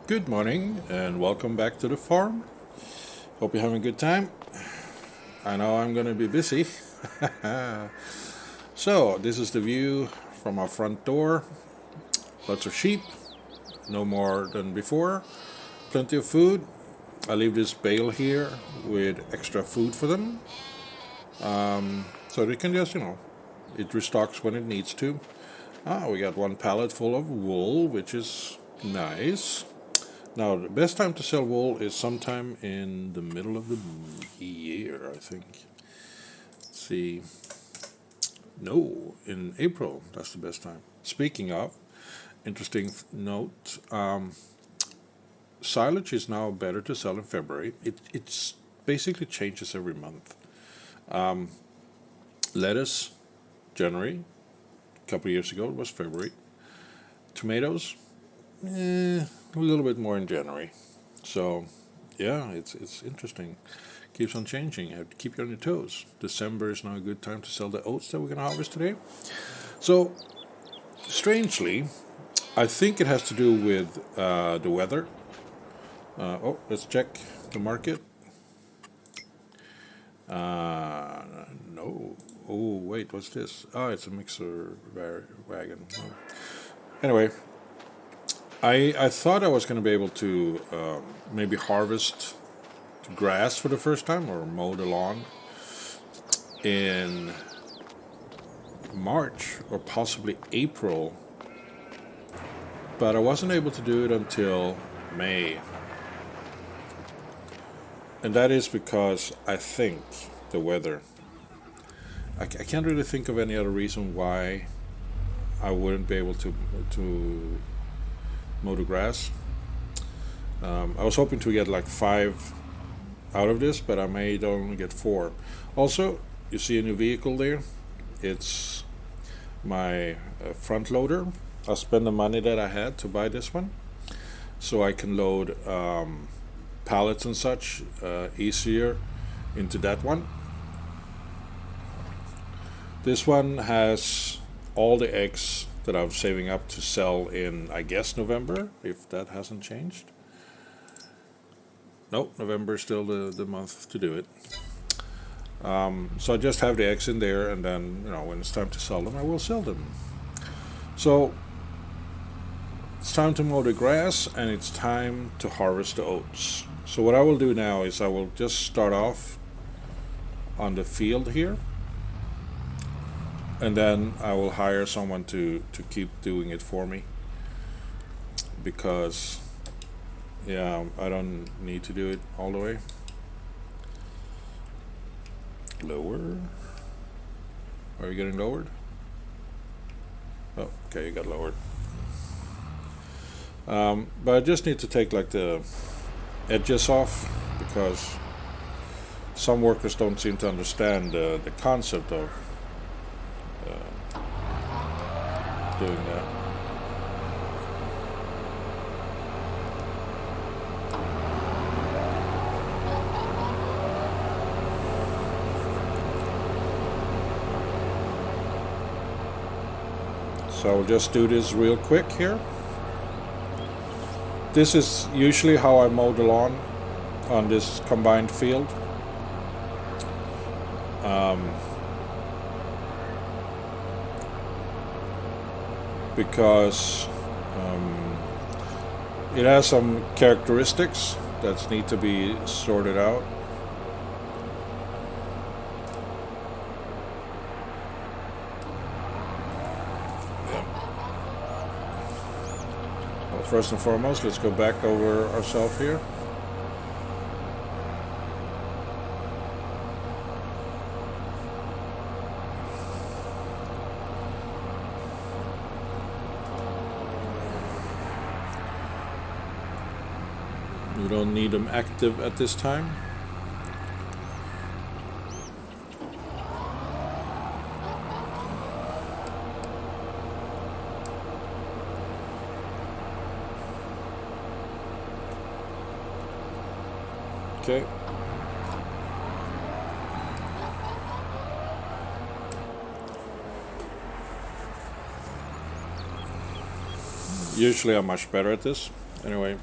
Good morning and welcome back to the farm. Hope you're having a good time. I know I'm going to be busy. So, this is the view from our front door. Lots of sheep, no more than before. Plenty of food. I leave this bale here with extra food for them. So they can just, it restocks when it needs to. We got one pallet full of wool, which is nice. Now, the best time to sell wool is sometime in the middle of the year, I think. Let's see. No, in April, that's the best time. Speaking of, interesting note, silage is now better to sell in February. It's basically changes every month. Lettuce, January. A couple of years ago, it was February. Tomatoes, a little bit more in January. So, yeah, it's interesting. Keeps on changing. You have to keep you on your toes. December is now a good time to sell the oats that we're going to harvest today. So, strangely, I think it has to do with the weather. Let's check the market. No. Oh, wait, what's this? Oh, it's a mixer wagon. Oh. Anyway, I thought I was going to be able to maybe harvest the grass for the first time or mow the lawn in March or possibly April, but I wasn't able to do it until May. And that is because I think the weather. I can't really think of any other reason why I wouldn't be able to mow the grass. I was hoping to get like 5 out of this, but I may only get 4. Also, you see a new vehicle there. It's my front loader. I spent the money that I had to buy this one, so I can load pallets and such easier into that one. This one has all the eggs that I'm saving up to sell in, I guess, November, if that hasn't changed. No, November is still the month to do it. So I just have the eggs in there, and then, when it's time to sell them, I will sell them. So it's time to mow the grass, and it's time to harvest the oats. So what I will do now is I will just start off on the field here, and then I will hire someone to keep doing it for me, because I don't need to do it all the way. Lower. Are you getting lowered? Oh, okay, you got lowered. But I just need to take like the edges off, because some workers don't seem to understand the concept of doing that. So I'll just do this real quick here. This is usually how I mow the lawn on this combined field. Because it has some characteristics that need to be sorted out. Well, first and foremost, let's go back over ourselves here. We don't need them active at this time. Okay. Usually I'm much better at this. Anyway,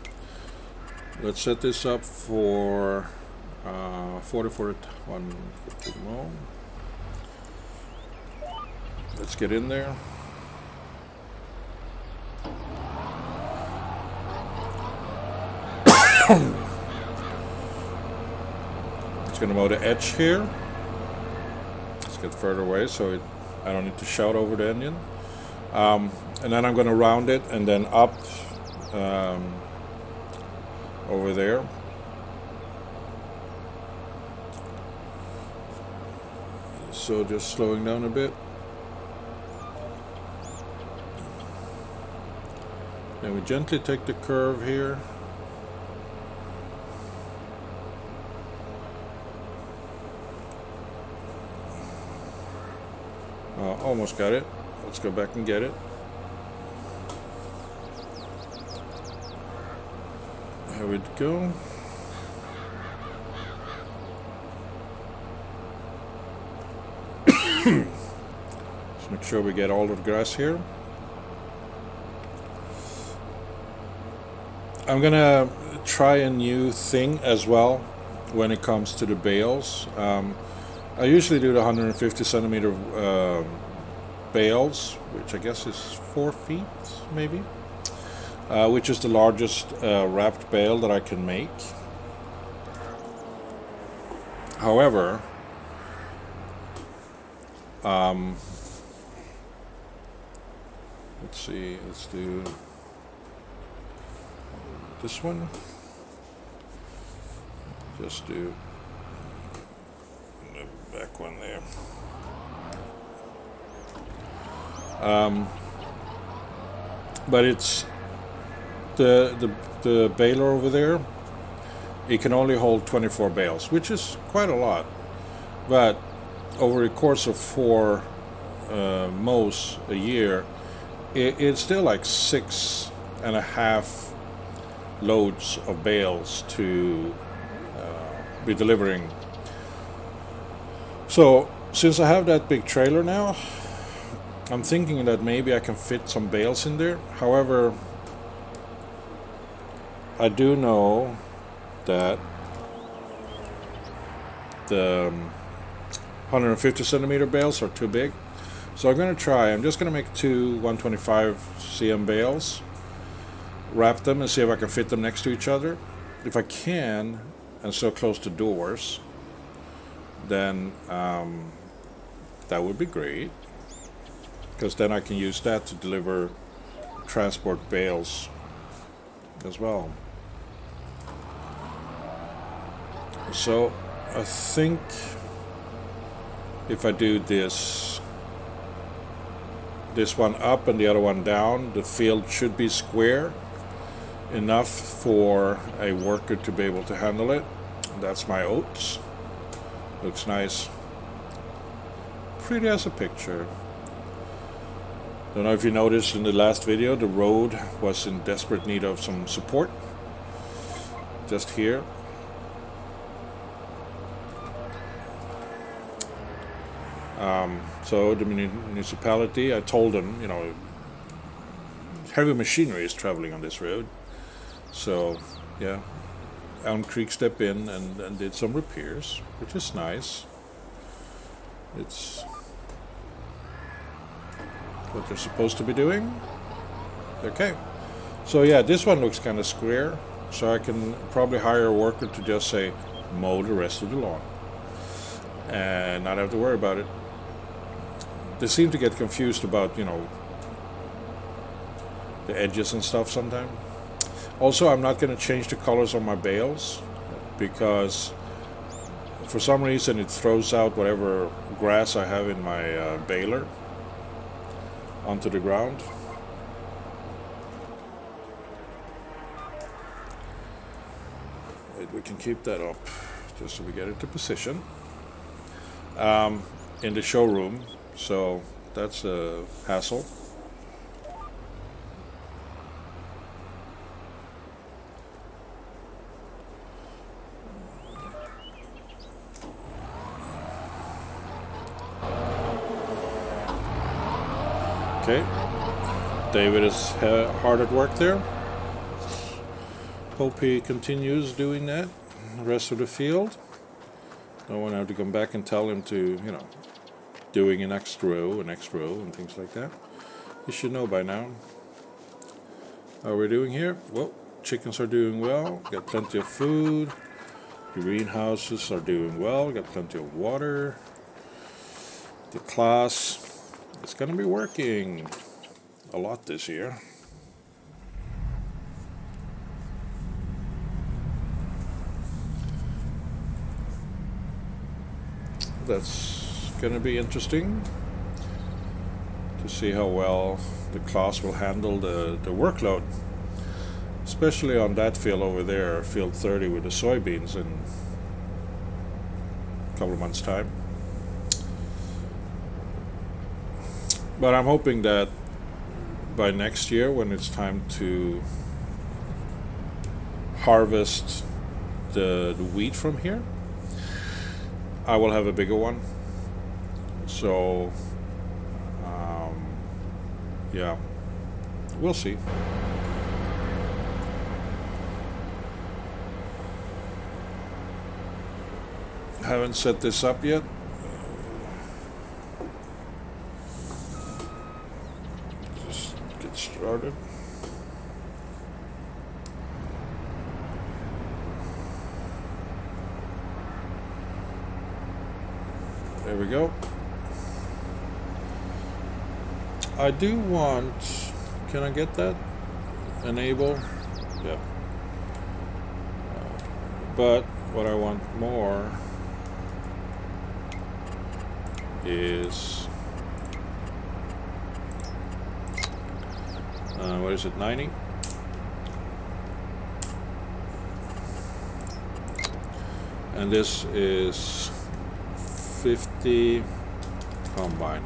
Let's set this up for 40 150 mow. Let's get in there. It's going to mow the edge here. Let's get further away so I don't need to shout over the engine. And then I'm going to round it and then up over there. So just slowing down a bit. Then we gently take the curve here. Almost got it. Let's go back and get it. Here we go. Just make sure we get all of the grass here. I'm gonna try a new thing as well when it comes to the bales. I usually do the 150 centimeter bales, which I guess is 4 feet maybe, which is the largest wrapped bale that I can make. However, let's see, let's do this one. Just do the back one there. But it's the baler over there. It can only hold 24 bales, which is quite a lot. But over the course of 4 mows a year, it's still like 6.5 loads of bales to be delivering. So since I have that big trailer now, I'm thinking that maybe I can fit some bales in there. However, I do know that the 150 centimeter bales are too big. So I'm going to try. I'm just going to make 2 125 cm bales, wrap them and see if I can fit them next to each other. If I can, and so close to doors, then that would be great, because then I can use that to deliver transport bales as well. So I think if I do this one up and the other one down, the field should be square enough for a worker to be able to handle it. That's my oats. Looks nice. Pretty as a picture. Don't know if you noticed in the last video, the road was in desperate need of some support. Just here. So the municipality, I told them, you know, heavy machinery is traveling on this road. So, yeah, Elm Creek stepped in and did some repairs, which is nice. It's what they're supposed to be doing. Okay. So, yeah, this one looks kind of square. So I can probably hire a worker to just say, mow the rest of the lawn. And not have to worry about it. They seem to get confused about, you know, the edges and stuff sometimes. Also, I'm not going to change the colors on my bales, because for some reason it throws out whatever grass I have in my baler onto the ground. Wait, we can keep that up just so we get into position. In the showroom, so that's a hassle. Okay, David is hard at work there. hope he continues doing that the rest of the field. I won't have to come back and tell him to, doing an extra row, and things like that. You should know by now. How we're doing here? Well, chickens are doing well. Got plenty of food. The greenhouses are doing well. Got plenty of water. The class is going to be working a lot this year. That's going to be interesting to see how well the class will handle the workload, especially on that field over there, field 30 with the soybeans in a couple of months' time. But I'm hoping that by next year, when it's time to harvest the wheat from here, I will have a bigger one. So, yeah, we'll see. Haven't set this up yet. Just get started. There we go. I do want, can I get that? Enable? Yeah. But what I want more is, what is it, 90? And this is 50 combine.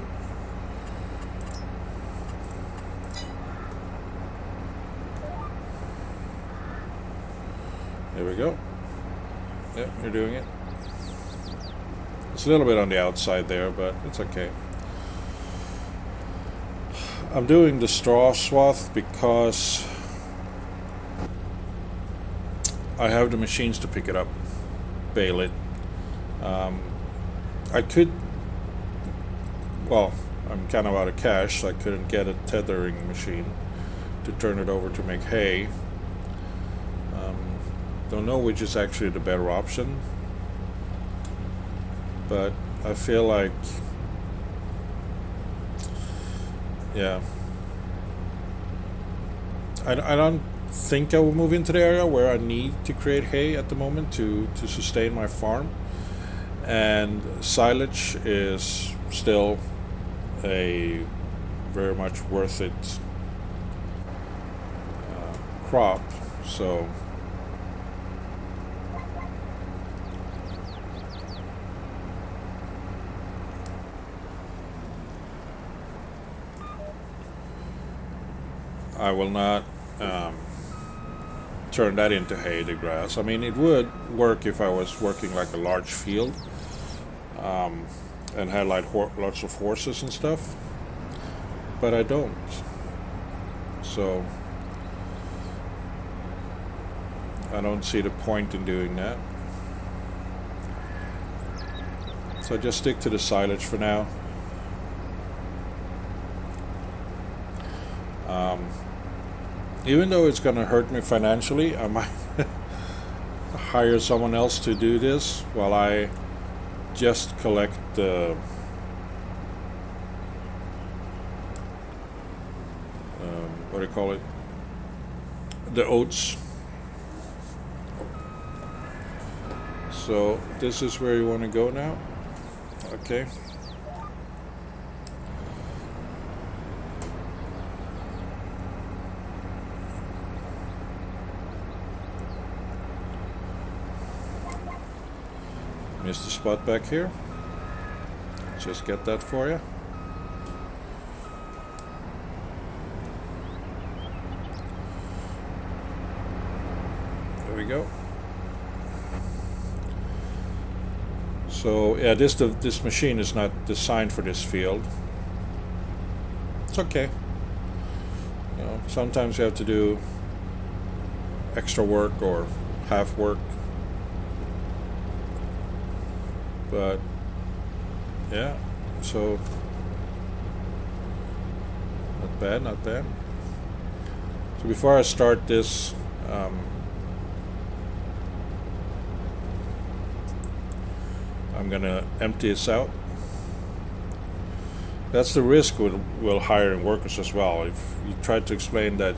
There we go. Yep, you're doing it. It's a little bit on the outside there, but it's okay. I'm doing the straw swath because I have the machines to pick it up, bale it. I could, well, I'm kind of out of cash, so I couldn't get a tethering machine to turn it over to make hay. Don't know which is actually the better option, but I feel like, yeah, I don't think I will move into the area where I need to create hay at the moment to sustain my farm, and silage is still a very much worth it crop, so I will not turn that into hay, the grass. I mean, it would work if I was working like a large field and had like lots of horses and stuff, but I don't. So I don't see the point in doing that. So I just stick to the silage for now. Even though it's going to hurt me financially, I might hire someone else to do this while I just collect the what do you call it? The oats. So this is where you want to go now. Okay. Missed the spot back here. Just get that for you. There we go. So yeah, this machine is not designed for this field. It's okay. You know, sometimes you have to do extra work or half work. But yeah, so not bad, not bad. So before I start this, I'm gonna empty this out. That's the risk with hiring workers as well. If you try to explain that,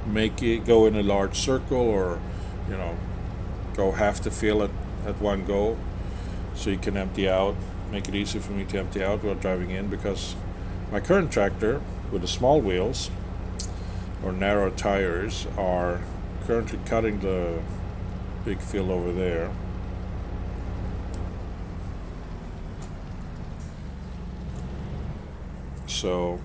make it go in a large circle, or go half the field at one go, so you can empty out, make it easy for me to empty out while driving in, because my current tractor with the small wheels or narrow tires are currently cutting the big field over there. So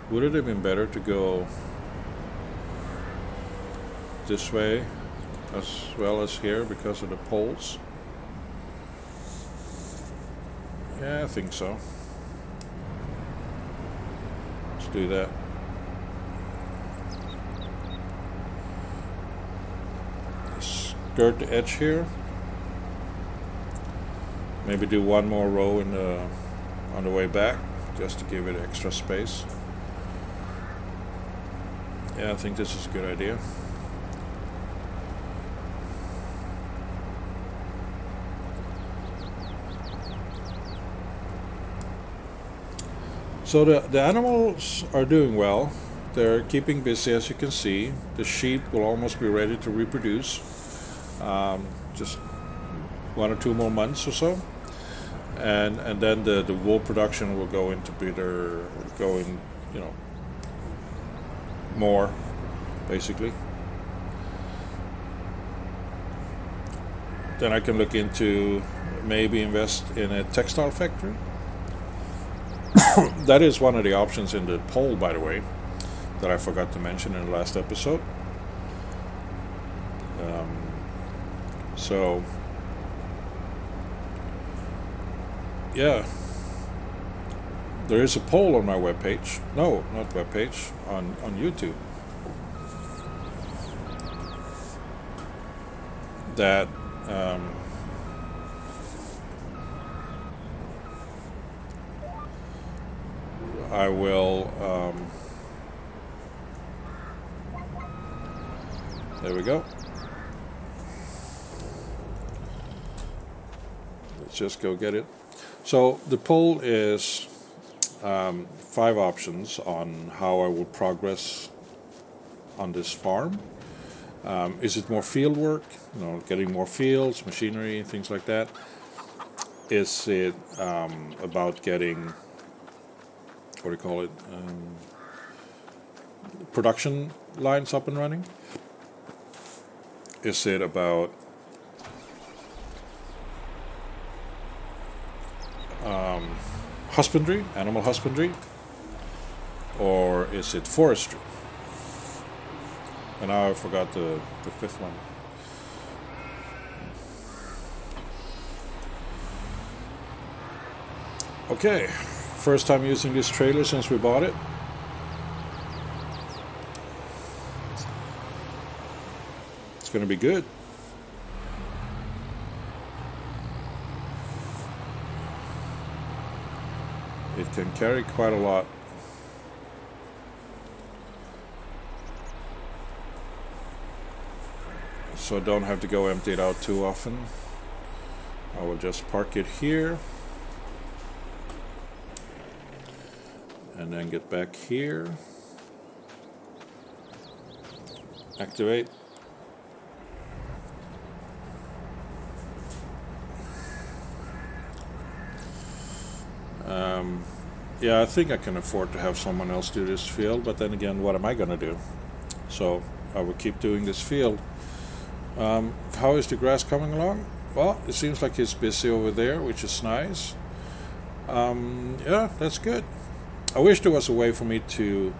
would it have been better to go this way as well as here because of the poles? Yeah, I think so. Let's do that. Skirt the edge here. Maybe do one more row on the way back, just to give it extra space. Yeah, I think this is a good idea. So the animals are doing well. They're keeping busy, as you can see. The sheep will almost be ready to reproduce. Just 1 or 2 more months or so. And then the wool production will go into more, basically. Then I can look into maybe invest in a textile factory. That is one of the options in the poll, by the way, that I forgot to mention in the last episode. So, yeah, there is a poll on my webpage. No, not webpage, on YouTube. That I will. There we go. Let's just go get it. So the poll is 5 options on how I will progress on this farm. Is it more field work? Getting more fields, machinery, things like that. Is it about getting, what do you call it, production lines up and running? Is it about husbandry, animal husbandry? Or is it forestry? And now I forgot the 5th one. Okay, first time using this trailer since we bought it. It's going to be good. It can carry quite a lot. So I don't have to go empty it out too often. I will just park it here. And then get back here. Activate. Yeah, I think I can afford to have someone else do this field, but then again, what am I going to do? So I will keep doing this field. How is the grass coming along? Well, it seems like it's busy over there, which is nice. Yeah, that's good. I wish there was a way for me to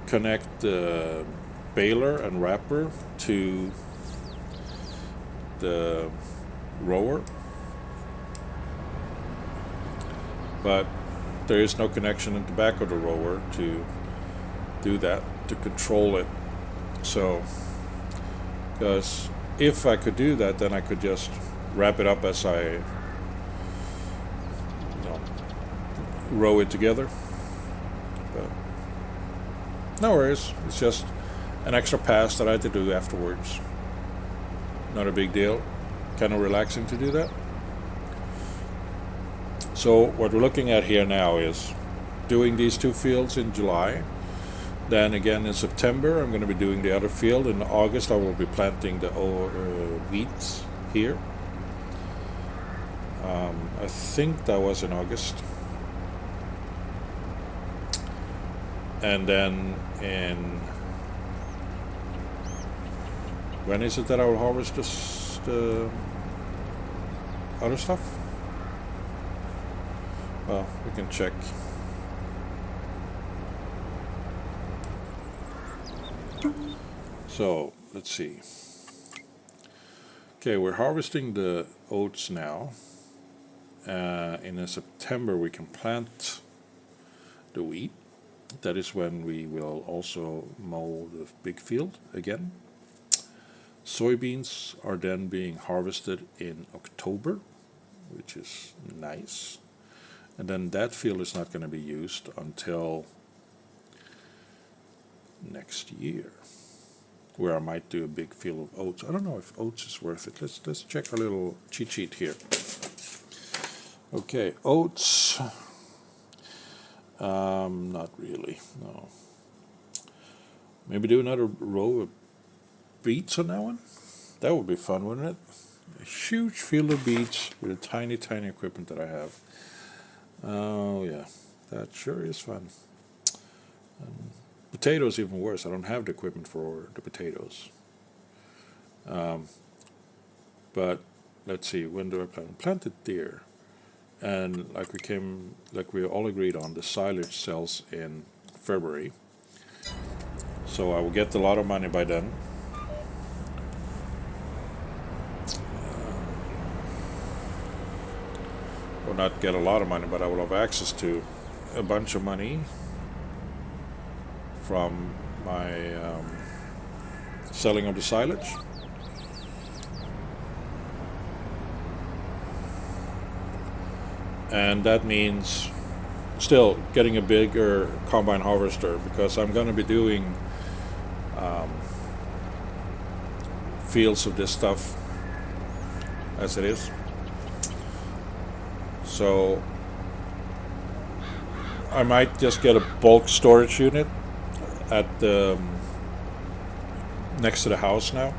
connect the baler and wrapper to the rower, but there is no connection in the back of the rower to do that, to control it. So, because if I could do that, then I could just wrap it up as I row it together. But no worries, it's just an extra pass that I had to do afterwards. Not a big deal. Kind of relaxing to do that. So what we're looking at here now is doing these 2 fields in July. Then again in September I'm going to be doing the other field. In August I will be planting the wheat here. I think that was in August. And then when is it that I will harvest the other stuff? Well, we can check. So, let's see. Okay, we're harvesting the oats now. In September we can plant the wheat. That is when we will also mow the big field again. Soybeans are then being harvested in October, which is nice. And then that field is not going to be used until next year, where I might do a big field of oats. I don't know if oats is worth it. Let's check a little cheat sheet here. Okay, oats. Not really, no. Maybe do another row of beets on that one. That would be fun, wouldn't it? A huge field of beets with a tiny equipment that I have. Oh yeah, that sure is fun. Potatoes even worse. I don't have the equipment for the potatoes. But let's see, when do I plant? Plant it there. And like we all agreed on, the silage sells in February. So I will get a lot of money by then. Will not get a lot of money, but I will have access to a bunch of money from my selling of the silage. And that means still getting a bigger combine harvester, because I'm going to be doing fields of this stuff as it is. So I might just get a bulk storage unit at the next to the house now.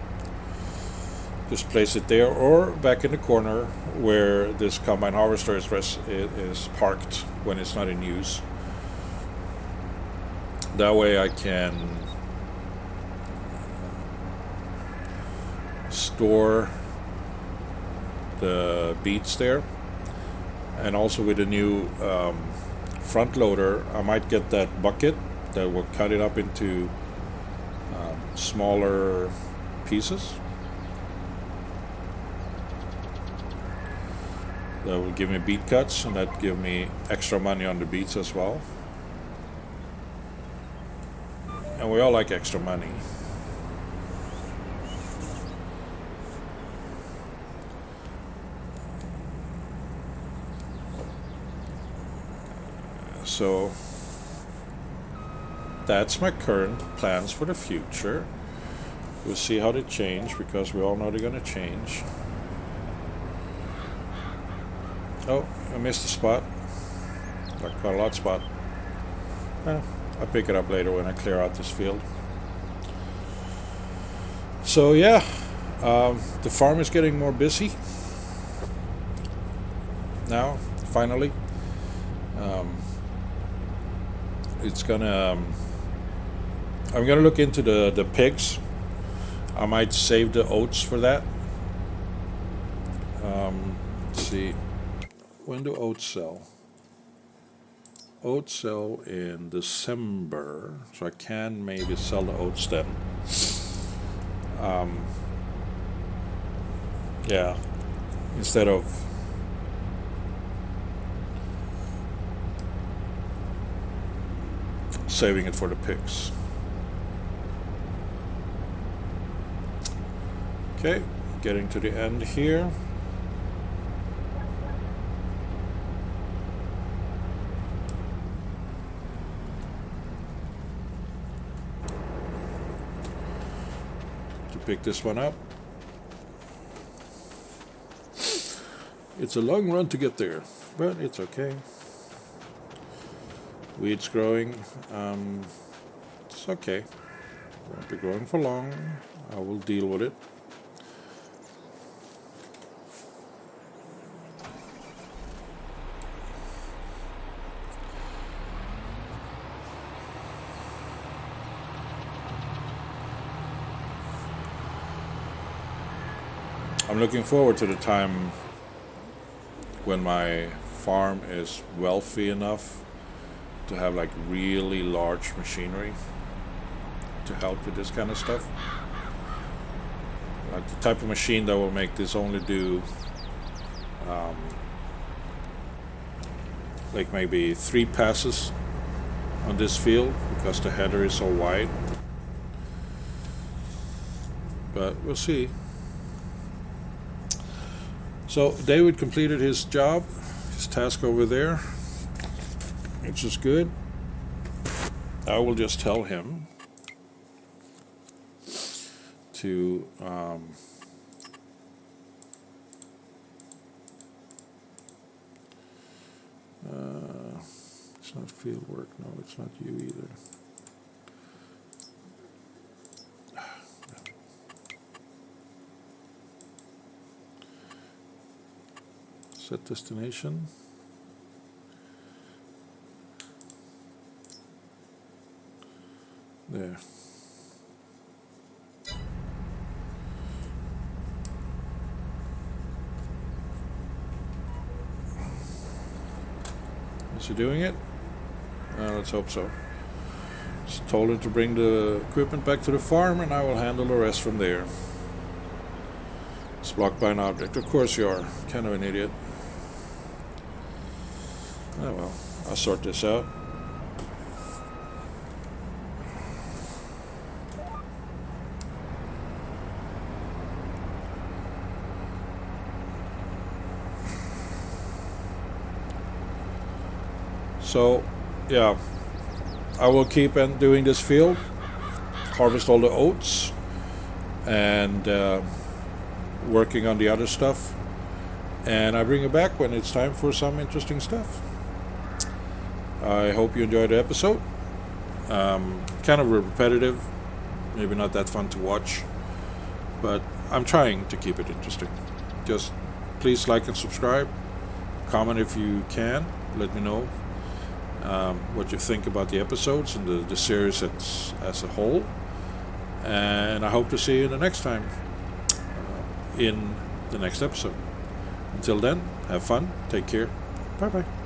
Just place it there, or back in the corner where this combine harvester is parked when it's not in use. That way I can store the beets there. And also with the new front loader, I might get that bucket that will cut it up into smaller pieces. That will give me beet cuts, and that give me extra money on the beets as well. And we all like extra money. So that's my current plans for the future. We'll see how they change, because we all know they're going to change. Oh, I missed a spot. Like quite a lot spot. I'll pick it up later when I clear out this field. So yeah, the farm is getting more busy now, finally. It's gonna I'm gonna look into the pigs. I might save the oats for that. Let's see, when do oats sell? Oats sell in December, so I can maybe sell the oats then. yeah, instead of saving it for the pigs. Okay, getting to the end here. To pick this one up. It's a long run to get there, but it's okay. Weeds growing. It's okay. Won't be growing for long. I will deal with it. I'm looking forward to the time when my farm is wealthy enough to have like really large machinery to help with this kind of stuff. Like the type of machine that will make this only do like maybe 3 passes on this field because the header is so wide. But we'll see. So David completed his job, his task over there, which is good. I will just tell him to it's not field work. No, it's not you either. Set destination. There. Is he doing it? Let's hope so. Just told him to bring the equipment back to the farm and I will handle the rest from there. It's blocked by an object. Of course you are. Kind of an idiot. Oh well, I'll sort this out. So, yeah, I will keep on doing this field, harvest all the oats, and working on the other stuff. And I bring it back when it's time for some interesting stuff. I hope you enjoyed the episode. Kind of repetitive, maybe not that fun to watch, but I'm trying to keep it interesting. Just please like and subscribe. Comment if you can. Let me know what you think about the episodes and the series as a whole. And I hope to see you the next time in the next episode. Until then, have fun, take care, bye bye.